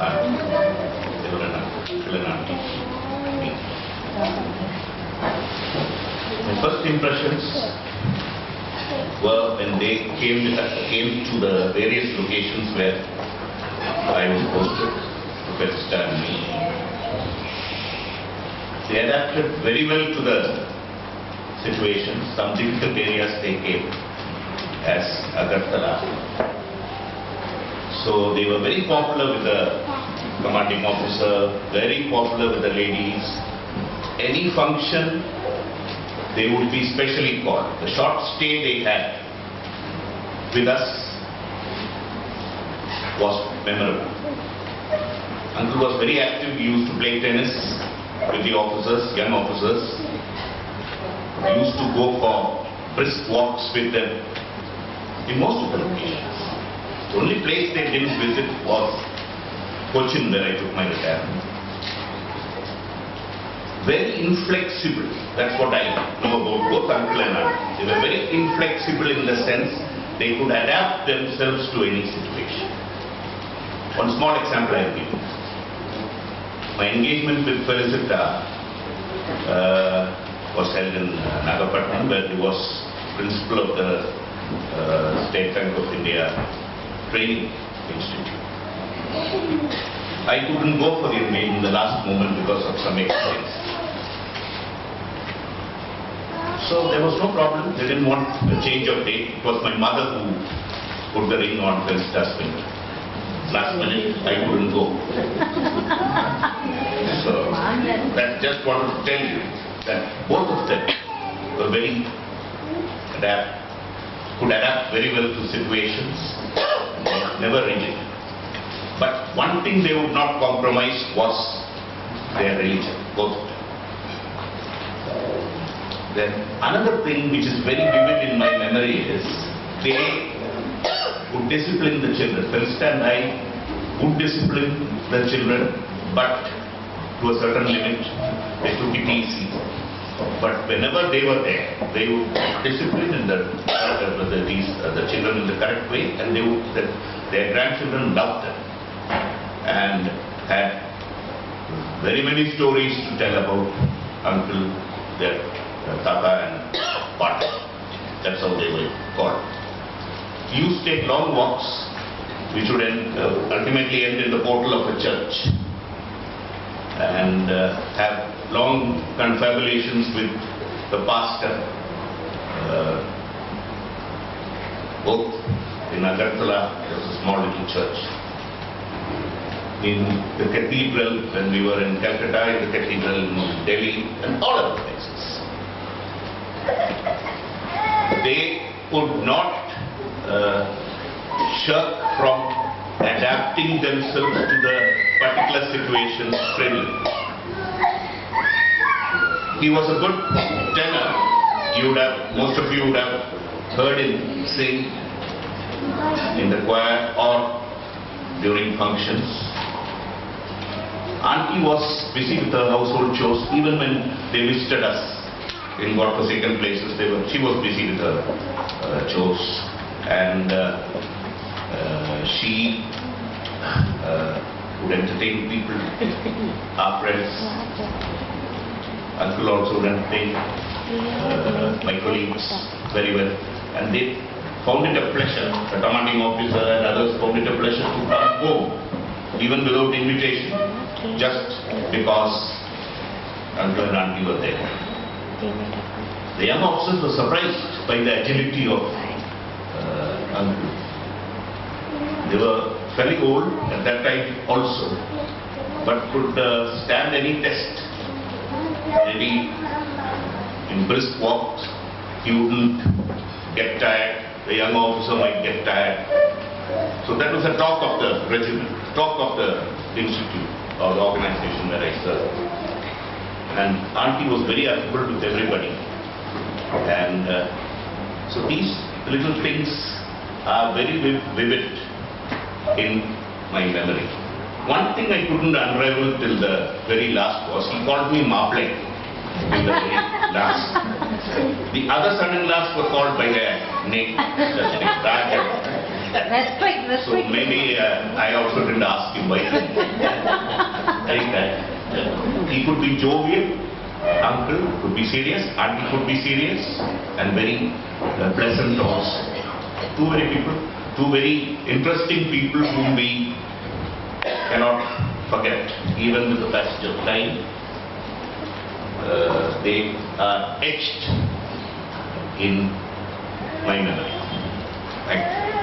auntie. They were an uncle and auntie to me. My first impressions were when they came to the various locations where I was posted to Bethesda and me. They adapted very well to the situation. Some difficult areas they came as Agartala. So they were very popular with the commanding officer, very popular with the ladies. Any function, they would be specially called. The short stay they had with us was memorable. Uncle was very active. He used to play tennis with the officers, young officers. He used to go for brisk walks with them in most of the locations. The only place they didn't visit was Cochin, where I took my retirement. Very inflexible. That's what I know about both uncle and aunt. They were very inflexible in the sense they could adapt themselves to any situation. One small example I will give. My engagement with Felicita was held in Nagapattinam, where he was principal of the State Bank of India Training Institute. I couldn't go for the engagement in the last moment because of some accidents. So there was no problem. They didn't want a change of date. It was my mother who put the ring on Felicita's finger. Last minute, I couldn't go. So that just wanted to tell you that both of them were could adapt very well to situations, never rigid. But one thing they would not compromise was their religion, both of them. Then another thing which is very vivid in my memory is they would discipline the children. Felicita and I would discipline the children, but to a certain limit. They took it easy. But whenever they were there, they would discipline the children in the correct way, and their grandchildren loved them and had very many stories to tell about uncle, their tata and pata. That's how they were called. He used to take long walks, which would ultimately end in the portal of a church, and have long confabulations with the pastor, both in Agartala, there was a small little church, in the cathedral when we were in Calcutta, in the cathedral in Delhi, and all other places. They could not shirk from adapting themselves to the particular situation brilliantly. He was a good tenor. Most of you would have heard him sing in the choir or during functions. Auntie was busy with her household chores. Even when they visited us in God-forsaken places, she was busy with her chores, and she would entertain people, our friends. Uncle also would entertain my colleagues very well, and they found it a pleasure. The commanding officer and others found it a pleasure to come home, even without invitation, just because uncle and auntie were there. The young officers were surprised by the agility of uncle. They were fairly old at that time also, but could stand any test. Maybe in brisk walks, he wouldn't get tired. The young officer might get tired. So that was the talk of the regiment, talk of the institute or the organization where I served. And auntie was very affable with everybody. And so these little things are very vivid in my memory. One thing I couldn't unravel till the very last was he called me Maple in the very last. The other son-in-laws were called by a name, such name, Raja. Respect. So maybe I also didn't ask him why. Like that. He could be jovial, uncle could be serious, auntie could be serious, and very pleasant also. Two very interesting people whom we cannot forget, even with the passage of time. They are etched in my memory. Thank you.